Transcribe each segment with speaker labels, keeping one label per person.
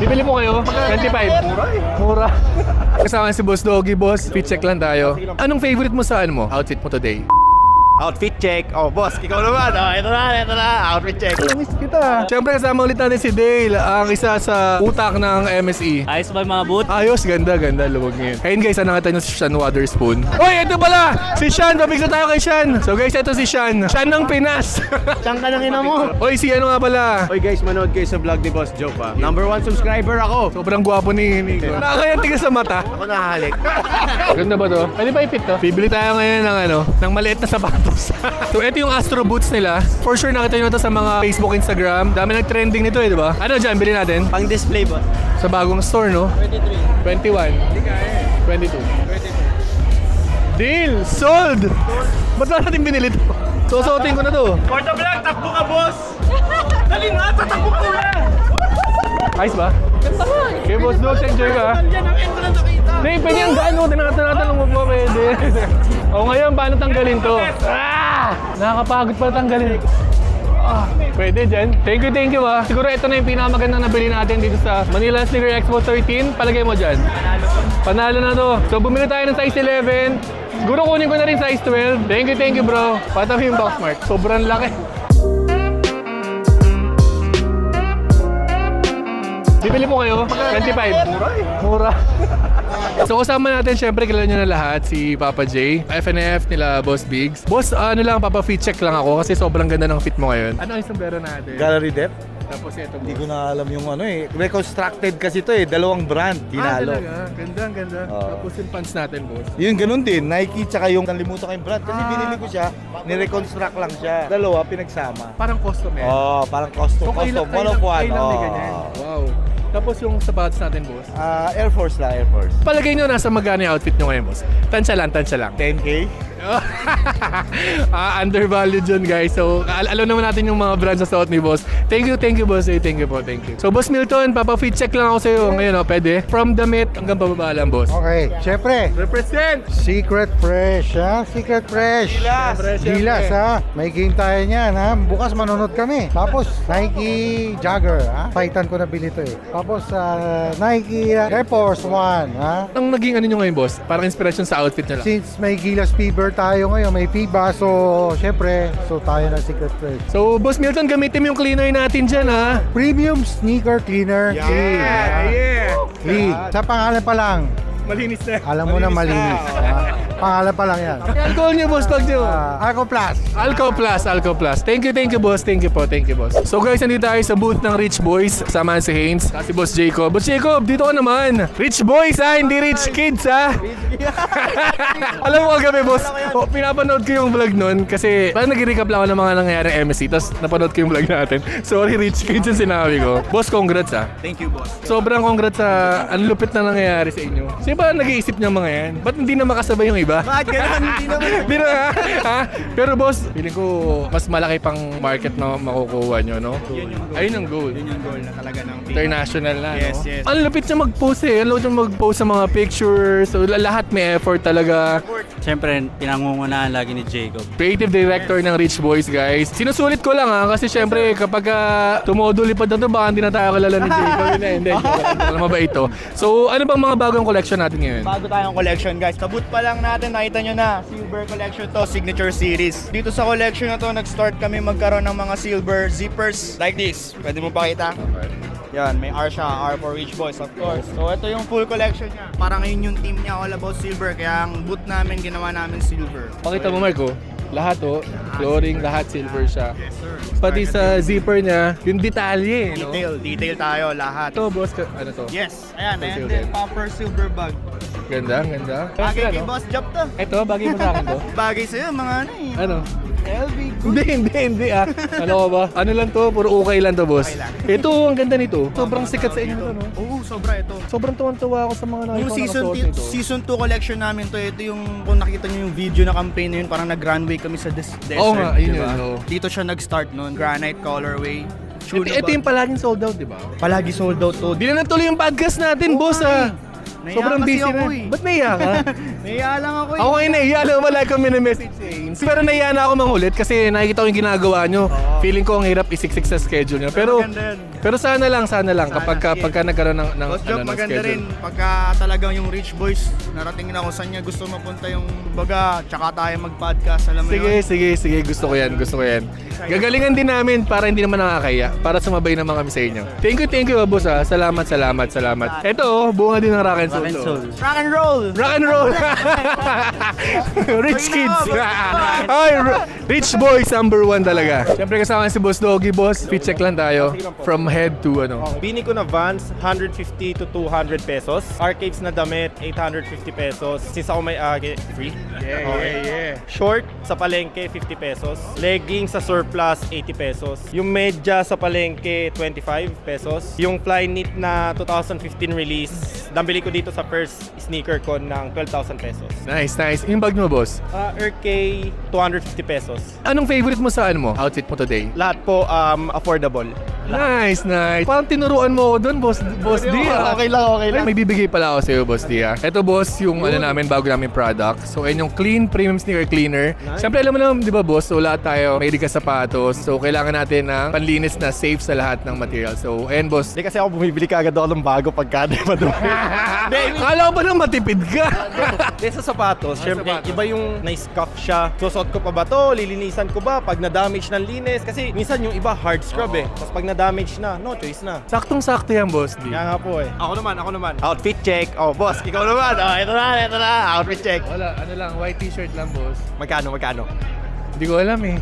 Speaker 1: Bibili mo kayo? 25. Mura eh. Mura. Kasama si Boss Doggy, boss. Fit check lang tayo. Anong favorite mo sa ano mo? Outfit mo today?
Speaker 2: Outfit check. Oh, boss, ikaw naman. Oh, ito na. Outfit check.
Speaker 1: Miss kita. Siyempre kasama ulit natin si Dale, ang isa sa utak ng MSE.
Speaker 3: Ayos ba yung mga boot?
Speaker 1: Ayos, ganda, luwag ngayon. Ayun guys, nakita nyo si Sean Waterspoon. Uy, ito pala! Si Sean, pabigla tayo kay Sean. So guys, ito si Sean. Sean ng Pinas.
Speaker 2: Saan ka nang ina mo?
Speaker 1: Uy, si ano nga pala?
Speaker 2: Oy guys, manood kayo sa vlog ni Boss Joe pa. Number 1 subscriber ako.
Speaker 1: Sobrang gwapo ni Nico. Nakakaya tigas sa mata.
Speaker 2: Ako nahalik.
Speaker 1: Ganda ba to? Pwede ba i-fit to? Bibili tayo ngayon ng ng maliit na sapatos. So ito yung Astro Boots nila. For sure nakita nyo ito sa mga Facebook, Instagram. Dami nag-trending nito eh, di ba? Ano dyan, bilhin natin?
Speaker 2: Pang display boss.
Speaker 1: Sa bagong store, no?
Speaker 2: 23.
Speaker 1: 21. Hindi kaya eh. 22. Deal! Sold! Ba't ba natin binili ito? Susuotin ko na to.
Speaker 2: For the vlog, takbo ka boss! Dali nga, tatakbo ko na!
Speaker 1: Ayos ba? Ganda ka eh. Okay, boss Dogs, enjoy ka.
Speaker 2: Yan ang entrance nakita.
Speaker 1: Hindi, pwede ang gaano. Tinatanong mo pa pwede. O ngayon, paano tanggalin to? Nakakapagod pa tanggalin. Pwede dyan. Thank you ah. Siguro ito na yung pinakamagandang nabili natin dito sa Manila Sneaker Expo 13. Palagay mo dyan. Panalo na to. So bumili tayo ng size 11. Siguro kunin ko na rin size 12. Thank you bro. Pataw yung box mark. Sobrang laki. Bibili mo kayo? 25. Mura eh. Mura. So kasama natin, syempre kilala nyo na lahat, si Papa J, FNF nila Boss Biggs. Boss, ano lang, Papa fit check lang ako kasi sobrang ganda ng fit mo ngayon. Ano yung sombrero natin?
Speaker 4: Gallery Depth?
Speaker 1: Tapos ito,
Speaker 4: Hindi ko na alam yung ano eh. Reconstructed kasi ito eh. Dalawang brand. Tinalo.
Speaker 1: talaga? Ganda. Tapos yung pants natin, boss.
Speaker 4: Yun ganun din. Nike tsaka yung nalimutan ko yung brand. Kasi binili ko siya. Ni-reconstruct lang siya. Dalawa, pinagsama.
Speaker 1: Parang custom eh.
Speaker 4: Parang custom. Custom. One of one.
Speaker 1: Wow. Tapos yung sapatos natin, boss.
Speaker 4: Air Force lang, Air Force.
Speaker 1: Palagay nyo nasa magkano yung outfit nyo ngayon, boss? Tansya lang.
Speaker 4: 10K?
Speaker 1: Undervalued yun, guys. So, alam naman natin yung mga brands na suot ni boss. Thank you, boss. Thank you po. So, Boss Milton, Papa-fit check lang ako sa'yo ngayon, pwede? From damit hanggang pababa lang, boss.
Speaker 5: Okay, syempre.
Speaker 1: Represent!
Speaker 5: Secret Fresh, ha? Secret Fresh. Gilas, ha? May game tayo niyan, ha? Bukas manonood kami. Tapos, Nike Jogger, ha? Titan ko nabili to eh. Tapos, Nike Air Force One, ha?
Speaker 1: Ang naging ano nyo ngayon, boss? Parang inspiration sa outfit nyo lang.
Speaker 5: Since may Gilas Fever tayo ngayon, may FIBA, so, syempre, so tayo na Secret Fresh.
Speaker 1: So, Boss Milton, gamitin mo yung cleaner natin dyan, ha?
Speaker 5: Premium Sneaker Cleaner.
Speaker 1: Yeah!
Speaker 5: Lee, sa pangalan pa lang.
Speaker 1: Malinis na.
Speaker 5: Alam mo na malinis. Pangalan pa lang yan.
Speaker 1: Alcohol nyo, boss, pag nyo.
Speaker 5: Alco Plus.
Speaker 1: Alco Plus. Thank you, boss. Thank you, boss. So guys, nandito tayo sa booth ng Rich Boys. Kasama si Haynes, si Boss Jacob. Boss Jacob, dito ka naman. Rich Boys, ha? Hindi Rich Kids, ha? Alam mo kagabi, boss, pinapanood ko yung vlog nun kasi parang nag-recap lang ako ng mga nangyayari MSC. Tapos napanood ko yung vlog natin. Sorry, Rich Kids yung sinabi ko. Boss, congrats, ha?
Speaker 2: Thank you, boss.
Speaker 1: Sobrang congrats sa ang lupit na nangyayari sa inyo. Sino ba nag-iisip niya mga yan? Ba't hindi na makasabay yung iba?
Speaker 2: Bakit ganun? Hindi naman.
Speaker 1: Hindi na ha? Pero boss, feeling ko mas malaki pang market na makukuha nyo, no?
Speaker 2: Yun yung goal.
Speaker 1: Ayun ang goal.
Speaker 2: Yun yung goal na talaga ng team.
Speaker 1: International na,
Speaker 2: Yes,
Speaker 1: no?
Speaker 2: yes.
Speaker 1: Ang lupit niya mag-post eh. Ang lupit niya mag-post sa mga pictures. So, lahat may effort talaga.
Speaker 3: Siyempre, pinangungunahan lagi ni Jacob.
Speaker 1: Creative director ng Rich Boys, guys. Sinusulit ko lang ha, kasi syempre kapag tumodulipad na to, baka hindi na tayo kalala ni Jacob. Hindi. Alam mo ba ito? So, ano bang mga bagong collection natin ngayon?
Speaker 2: Bago tayong collection, guys. Sa boot pa lang natin, nakita nyo na. Silver collection to, signature series. Dito sa collection na to, nag-start kami magkaroon ng mga silver zippers like this. Pwede mo pakita? Yan, may R siya, R for Rich Boys, of course. So, ito yung full collection niya. Parang ngayon yung team niya all about silver, kaya ang boot namin, ginawa namin silver.
Speaker 1: Pakita mo, Marco. Lahat flooring, lahat silver siya.
Speaker 2: Yes, sir.
Speaker 1: Pati sa zipper niya, yung detalye, no?
Speaker 2: Detail tayo, lahat.
Speaker 1: Ito, boss, ano to?
Speaker 2: Yes, ayan, and
Speaker 1: Silver.
Speaker 2: then popper silver bag.
Speaker 1: Ganda.
Speaker 2: Bagay kay Boss Job to.
Speaker 1: Ito, bagay mo sa akin to.
Speaker 2: Bagay sa'yo, mga ano eh.
Speaker 1: Ano?
Speaker 2: LV, good.
Speaker 1: Hindi ah. Ano ka ba? Ano lang to? Puro ukay lang to, boss.
Speaker 2: Okay lang.
Speaker 1: Ito, ang ganda nito. Sobrang sikat sa inyo to, no?
Speaker 2: Oo, sobra ito.
Speaker 1: Sobrang tuwan-tuwa ako sa mga nakita
Speaker 2: Yung
Speaker 1: ko nakasuot nito.
Speaker 2: season 2 collection namin to, ito yung kung nakita niyo yung video na campaign na yun, parang nag-runway kami sa desert.
Speaker 1: Oo nga, yun
Speaker 2: diba?
Speaker 1: yun, oo.
Speaker 2: Dito siya nag-start noon, granite colorway.
Speaker 1: Ito yung palaging sold out, di ba?
Speaker 2: palagi sold out to.
Speaker 1: Di na natuloy yung podcast natin, boss ah. Sobrang busy na. Ba't naiya ka?
Speaker 2: Naiya lang ako eh.
Speaker 1: Ako ngayon naiya, alam mo, like kami na message sa Ains. Pero naiya na ako mangulit kasi nakikita ko yung ginagawa nyo. Feeling ko ang hirap isiksik sa schedule nyo. Pero sana lang pagka nagkaroon ng
Speaker 2: Boss Joke, maganda
Speaker 1: schedule.
Speaker 2: rin pagka talagang yung Rich Boys narating na kung saan niya gusto mapunta yung baga, tsaka tayo mag-podcast, alam mo yun?
Speaker 1: Sige, gusto ko yan. Gagalingan din namin para hindi naman nakakaya, para sumabay naman kami sa inyo. Thank you, boss ha. Salamat. Ito, bunga din ng Rock and Soul.
Speaker 2: Rock and roll!
Speaker 1: Rock and roll! Rich kids! Ay, rich boys number 1 talaga. Siyempre kasama si Boss Doggy, boss. Fit check lang tayo. From head to
Speaker 6: Bini ko na Vans, 150 to 200 pesos. Arcades na damit, 850 pesos. Since ako may free. Yeah. Short sa palengke, 50 pesos. Leggings sa surplus, 80 pesos. Yung medya sa palengke, 25 pesos. Yung Flyknit na 2015 release, nabili ko dito sa first sneaker con ng 12,000 pesos.
Speaker 1: Nice. Yung bag mo, boss.
Speaker 6: RK, 250 pesos.
Speaker 1: Anong favorite mo sa outfit mo today?
Speaker 6: Lahat po affordable.
Speaker 1: Nice. Parang tinuruan mo ako doon, boss D.
Speaker 6: Okay lang.
Speaker 1: May bibigay pala ako sa'yo, boss D. Ito, boss, yung bago namin product. So, ayun yung Clean Premium Sneaker Cleaner. Siyempre, alam mo naman, di ba, boss? So, lahat tayo may ka sapatos. So, kailangan natin ng panlinis na safe sa lahat ng material. So, ayun, boss.
Speaker 6: Hindi kasi ako bumibili ka agad ako ng bago pagka di madumi.
Speaker 1: Kala ko ba nang matipid ka?
Speaker 6: Hindi sa sapatos, syempre iba yung na-scuff siya. Susot ko pa ba to? Lilinisan ko ba? Pag na-damage ng linis. Kasi minsan yung iba hard scrub Tapos pag na-damage na, no choice na.
Speaker 1: Saktong-sakto yan, boss D.
Speaker 6: Kaya nga po eh. Ako naman. Outfit check. Oh, boss, ikaw naman. Oh, ito na. Outfit check.
Speaker 1: Wala, white t-shirt lang, boss.
Speaker 6: Magkano?
Speaker 1: Hindi ko alam eh.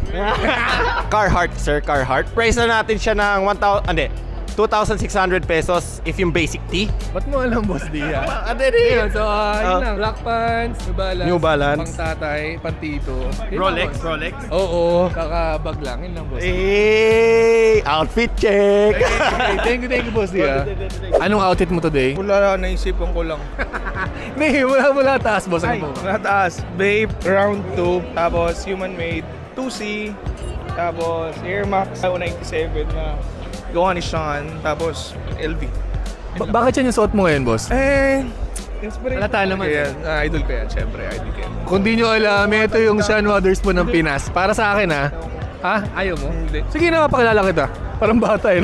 Speaker 6: Carhartt, sir. Carhartt. Price na natin siya ng 2,600 pesos if yung basic tee.
Speaker 1: Ba't mo alam, boss D?
Speaker 6: Ayun,
Speaker 1: So, yun lang. Black pants,
Speaker 6: New Balance.
Speaker 1: Pang tatay, pang tito. Yun lang, boss.
Speaker 6: Rolex.
Speaker 1: Oo, kakabag lang. Yun lang, boss.
Speaker 6: Outfit check.
Speaker 1: Thank you, boss D. Anong outfit mo today?
Speaker 4: Wala, naisipan ko lang.
Speaker 1: Mula taas, boss. Ano po?
Speaker 7: Nataas, Babe, round 2, tapos Human Made, 2C, tapos Air Max 97 na gawa ni Sean, tapos LV.
Speaker 1: Bakit yan yung suot mo ngayon, boss?
Speaker 7: Inspiration.
Speaker 1: Halata naman.
Speaker 7: Yan, idol ko yan, syempre, idol ko yan.
Speaker 1: Kung di nyo alam, ito yung Sean Waterspoon ng Pinas. Para sa akin, ha? Ha? Ayaw mo?
Speaker 7: Hindi.
Speaker 1: Sige na, mapakilala kita. Parang bata, eh.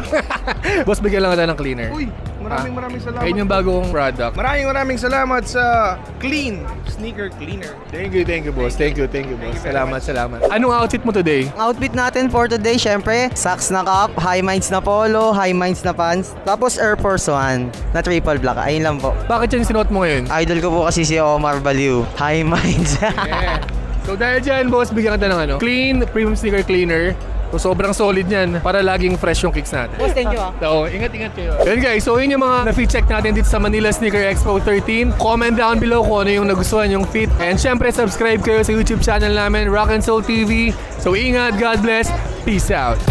Speaker 1: Boss, bigyan lang kita ng cleaner.
Speaker 7: Uy, maraming salamat.
Speaker 1: Ayun yung bagong product.
Speaker 7: Maraming salamat sa Clean Sneaker Cleaner.
Speaker 1: Thank you, boss. Thank you, boss. Salamat. Anong outfit mo today?
Speaker 8: Outfit natin for today, syempre, socks na cup, high minds na polo, high minds na pants, tapos Air Force 1 na triple black. Ayun lang po.
Speaker 1: Bakit yan sinuot mo ngayon?
Speaker 8: Idol ko po kasi si Omar Baliw. High minds.
Speaker 1: Yeah. So dahil dyan, boss, bigyan kita ng Clean Premium Sneaker Cleaner. So sobrang solid yan para laging fresh yung kicks natin.
Speaker 8: Boss, thank you
Speaker 1: So, ingat kayo. Yun guys, so yun yung mga na-fit check natin dito sa Manila Sneaker Expo 13. Comment down below kung ano yung nagustuhan yung fit. And syempre, subscribe kayo sa YouTube channel namin, Rock and Soul TV. So ingat, God bless, peace out.